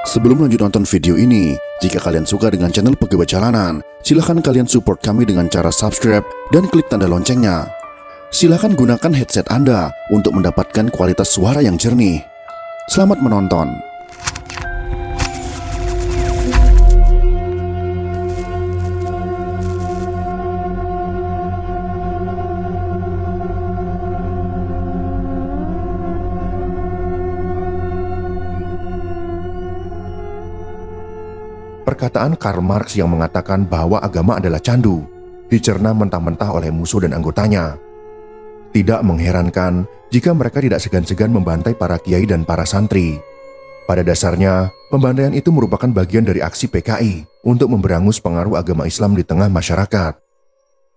Sebelum lanjut nonton video ini, jika kalian suka dengan channel Pegawai Jalanan, silahkan kalian support kami dengan cara subscribe dan klik tanda loncengnya. Silahkan gunakan headset Anda untuk mendapatkan kualitas suara yang jernih. Selamat menonton. Perkataan Karl Marx yang mengatakan bahwa agama adalah candu dicerna mentah-mentah oleh musuh dan anggotanya. Tidak mengherankan jika mereka tidak segan-segan membantai para kiai dan para santri. Pada dasarnya, pembantaian itu merupakan bagian dari aksi PKI untuk memberangus pengaruh agama Islam di tengah masyarakat.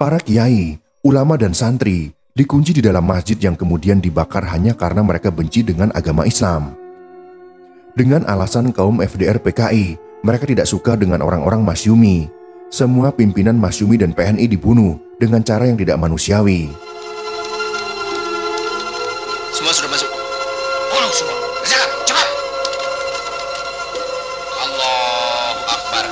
Para kiai, ulama dan santri dikunci di dalam masjid yang kemudian dibakar hanya karena mereka benci dengan agama Islam. Dengan alasan kaum FDR PKI, mereka tidak suka dengan orang-orang Masyumi. Semua pimpinan Masyumi dan PNI dibunuh dengan cara yang tidak manusiawi. Semua sudah masuk. Bunuh semua. Kerjakan, cepat. Allahu Akbar.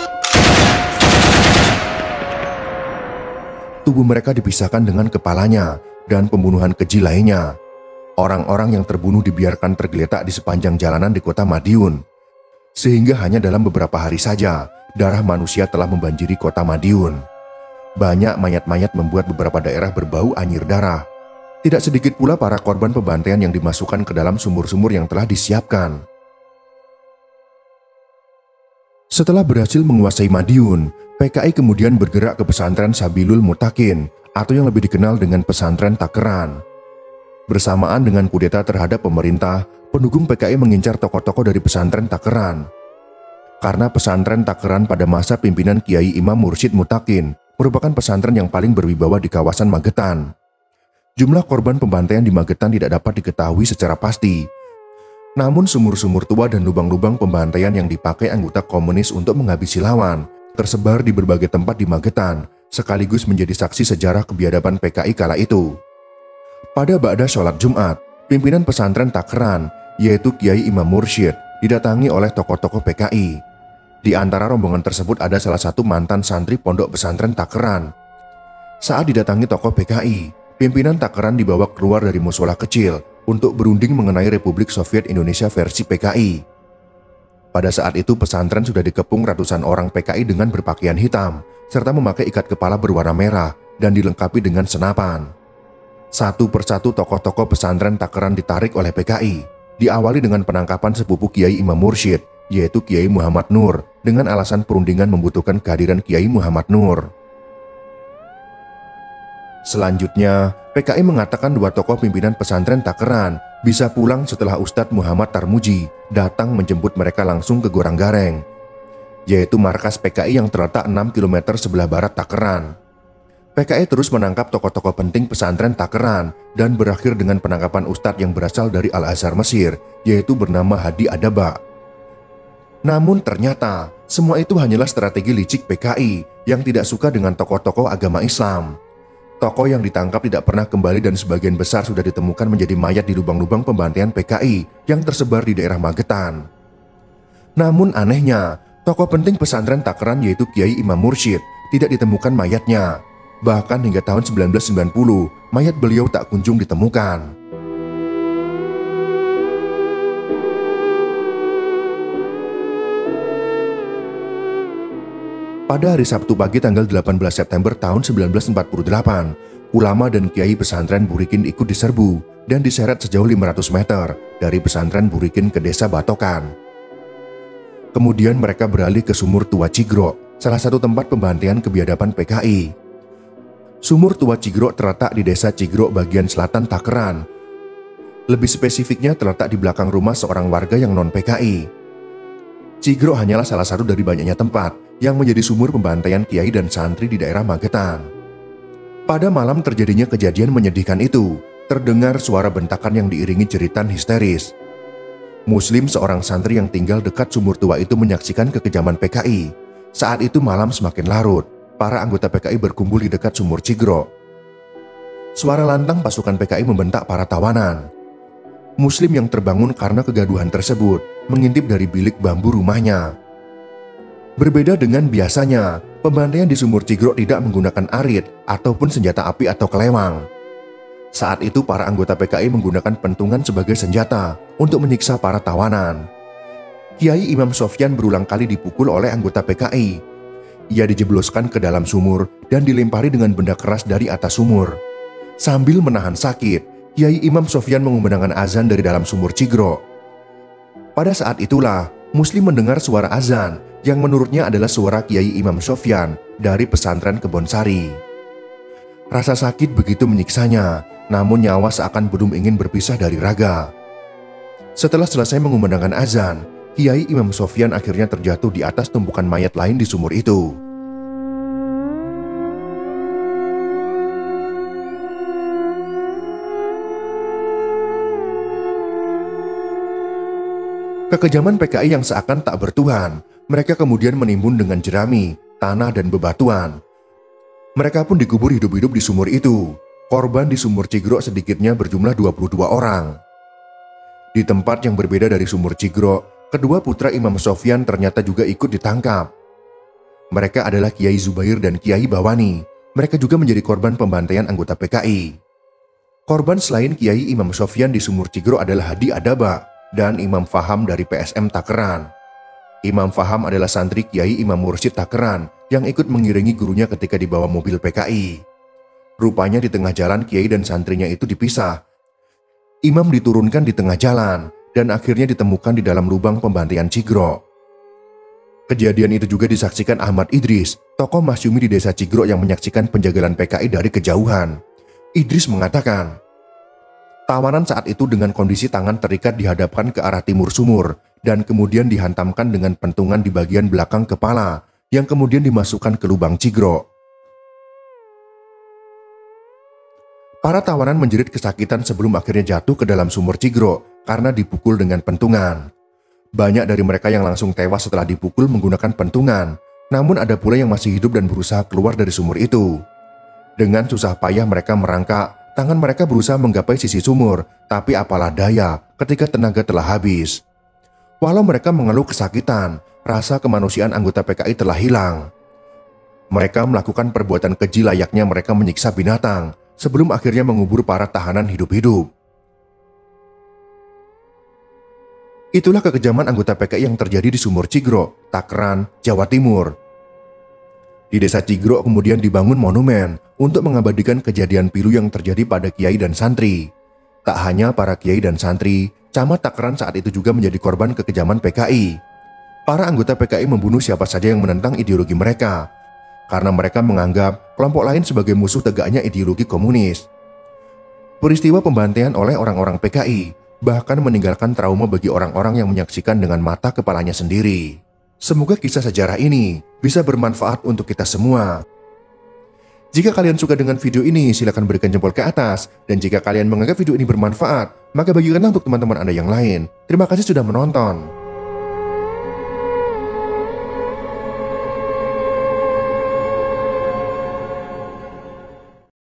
Tubuh mereka dipisahkan dengan kepalanya dan pembunuhan keji lainnya. Orang-orang yang terbunuh dibiarkan tergeletak di sepanjang jalanan di kota Madiun. Sehingga hanya dalam beberapa hari saja, darah manusia telah membanjiri kota Madiun. Banyak mayat-mayat membuat beberapa daerah berbau anyir darah. Tidak sedikit pula para korban pembantaian yang dimasukkan ke dalam sumur-sumur yang telah disiapkan. Setelah berhasil menguasai Madiun, PKI kemudian bergerak ke pesantren Sabilul Mutakin atau yang lebih dikenal dengan pesantren Takeran. Bersamaan dengan kudeta terhadap pemerintah, pendukung PKI mengincar tokoh-tokoh dari pesantren Takeran. Karena pesantren Takeran pada masa pimpinan Kiai Imam Mursyid Mutakin merupakan pesantren yang paling berwibawa di kawasan Magetan. Jumlah korban pembantaian di Magetan tidak dapat diketahui secara pasti. Namun sumur-sumur tua dan lubang-lubang pembantaian yang dipakai anggota komunis untuk menghabisi lawan tersebar di berbagai tempat di Magetan, sekaligus menjadi saksi sejarah kebiadaban PKI kala itu. Pada ba'da sholat Jumat, pimpinan pesantren Takeran, yaitu Kiai Imam Mursyid, didatangi oleh tokoh-tokoh PKI. Di antara rombongan tersebut ada salah satu mantan santri pondok pesantren Takeran. Saat didatangi tokoh PKI, pimpinan Takeran dibawa keluar dari mushola kecil untuk berunding mengenai Republik Soviet Indonesia versi PKI. Pada saat itu pesantren sudah dikepung ratusan orang PKI dengan berpakaian hitam, serta memakai ikat kepala berwarna merah dan dilengkapi dengan senapan. Satu persatu tokoh-tokoh pesantren Takeran ditarik oleh PKI, diawali dengan penangkapan sepupu Kiai Imam Mursyid, yaitu Kiai Muhammad Nur, dengan alasan perundingan membutuhkan kehadiran Kiai Muhammad Nur. Selanjutnya, PKI mengatakan dua tokoh pimpinan pesantren Takeran bisa pulang setelah Ustadz Muhammad Tarmuji datang menjemput mereka langsung ke Goranggareng, yaitu markas PKI yang terletak 6 km sebelah barat Takeran. PKI terus menangkap tokoh-tokoh penting pesantren Takeran dan berakhir dengan penangkapan ustadz yang berasal dari Al-Azhar Mesir, yaitu bernama Hadi Adaba. Namun ternyata semua itu hanyalah strategi licik PKI yang tidak suka dengan tokoh-tokoh agama Islam. Tokoh yang ditangkap tidak pernah kembali dan sebagian besar sudah ditemukan menjadi mayat di lubang-lubang pembantaian PKI yang tersebar di daerah Magetan. Namun anehnya, tokoh penting pesantren Takeran yaitu Kiai Imam Mursyid tidak ditemukan mayatnya. Bahkan hingga tahun 1990, mayat beliau tak kunjung ditemukan. Pada hari Sabtu pagi tanggal 18 September tahun 1948, ulama dan kiai pesantren Burikin ikut diserbu dan diseret sejauh 500 meter dari pesantren Burikin ke desa Batokan. Kemudian mereka beralih ke Sumur Tua Cigro, salah satu tempat pembantaian kebiadaban PKI. Sumur Tua Cigro terletak di desa Cigro bagian selatan Takeran. Lebih spesifiknya terletak di belakang rumah seorang warga yang non-PKI. Cigro hanyalah salah satu dari banyaknya tempat yang menjadi sumur pembantaian kiai dan santri di daerah Magetan. Pada malam terjadinya kejadian menyedihkan itu, terdengar suara bentakan yang diiringi jeritan histeris. Muslim, seorang santri yang tinggal dekat sumur tua itu, menyaksikan kekejaman PKI. Saat itu malam semakin larut. Para anggota PKI berkumpul di dekat sumur Cigro. Suara lantang pasukan PKI membentak para tawanan. Muslim yang terbangun karena kegaduhan tersebut mengintip dari bilik bambu rumahnya. Berbeda dengan biasanya, pembantaian di sumur Cigrok tidak menggunakan arit ataupun senjata api atau kelewang. Saat itu para anggota PKI menggunakan pentungan sebagai senjata untuk menyiksa para tawanan. Kiai Imam Sofyan berulang kali dipukul oleh anggota PKI. Ia dijebloskan ke dalam sumur dan dilempari dengan benda keras dari atas sumur. Sambil menahan sakit, Kiai Imam Sofyan mengumandangkan azan dari dalam sumur Cigrok. Pada saat itulah, Muslim mendengar suara azan yang menurutnya adalah suara Kiai Imam Sofyan dari pesantren Kebonsari. Rasa sakit begitu menyiksanya, namun nyawa seakan belum ingin berpisah dari raga. Setelah selesai mengumandangkan azan, Kiai Imam Sofyan akhirnya terjatuh di atas tumpukan mayat lain di sumur itu. Kekejaman PKI yang seakan tak bertuhan, mereka kemudian menimbun dengan jerami, tanah dan bebatuan. Mereka pun dikubur hidup-hidup di sumur itu. Korban di sumur Cigrok sedikitnya berjumlah 22 orang. Di tempat yang berbeda dari sumur Cigrok, kedua putra Imam Sofyan ternyata juga ikut ditangkap. Mereka adalah Kiai Zubair dan Kiai Bawani. Mereka juga menjadi korban pembantaian anggota PKI. Korban selain Kiai Imam Sofyan di sumur Cigrok adalah Hadi Adaba dan Imam Faham dari PSM Takeran. Imam Faham adalah santri Kiai Imam Mursyid Takeran yang ikut mengiringi gurunya ketika dibawa mobil PKI. Rupanya di tengah jalan Kiai dan santrinya itu dipisah. Imam diturunkan di tengah jalan dan akhirnya ditemukan di dalam lubang pembantaian Cigrok. Kejadian itu juga disaksikan Ahmad Idris, tokoh masyumi di desa Cigrok yang menyaksikan penjagalan PKI dari kejauhan. Idris mengatakan, tawanan saat itu dengan kondisi tangan terikat dihadapkan ke arah timur sumur dan kemudian dihantamkan dengan pentungan di bagian belakang kepala yang kemudian dimasukkan ke lubang Cigrok. Para tawanan menjerit kesakitan sebelum akhirnya jatuh ke dalam sumur Cigrok karena dipukul dengan pentungan. Banyak dari mereka yang langsung tewas setelah dipukul menggunakan pentungan, namun ada pula yang masih hidup dan berusaha keluar dari sumur itu. Dengan susah payah mereka merangkak. Tangan mereka berusaha menggapai sisi sumur, tapi apalah daya ketika tenaga telah habis. Walau mereka mengeluh kesakitan, rasa kemanusiaan anggota PKI telah hilang. Mereka melakukan perbuatan keji layaknya mereka menyiksa binatang, sebelum akhirnya mengubur para tahanan hidup-hidup. Itulah kekejaman anggota PKI yang terjadi di sumur Cigrok, Takeran, Jawa Timur. Di desa Cigrok kemudian dibangun monumen untuk mengabadikan kejadian pilu yang terjadi pada kiai dan santri. Tak hanya para kiai dan santri, camat Takeran saat itu juga menjadi korban kekejaman PKI. Para anggota PKI membunuh siapa saja yang menentang ideologi mereka, karena mereka menganggap kelompok lain sebagai musuh tegaknya ideologi komunis. Peristiwa pembantaian oleh orang-orang PKI bahkan meninggalkan trauma bagi orang-orang yang menyaksikan dengan mata kepalanya sendiri. Semoga kisah sejarah ini bisa bermanfaat untuk kita semua. Jika kalian suka dengan video ini, silakan berikan jempol ke atas. Dan jika kalian menganggap video ini bermanfaat, maka bagikanlah untuk teman-teman Anda yang lain. Terima kasih sudah menonton.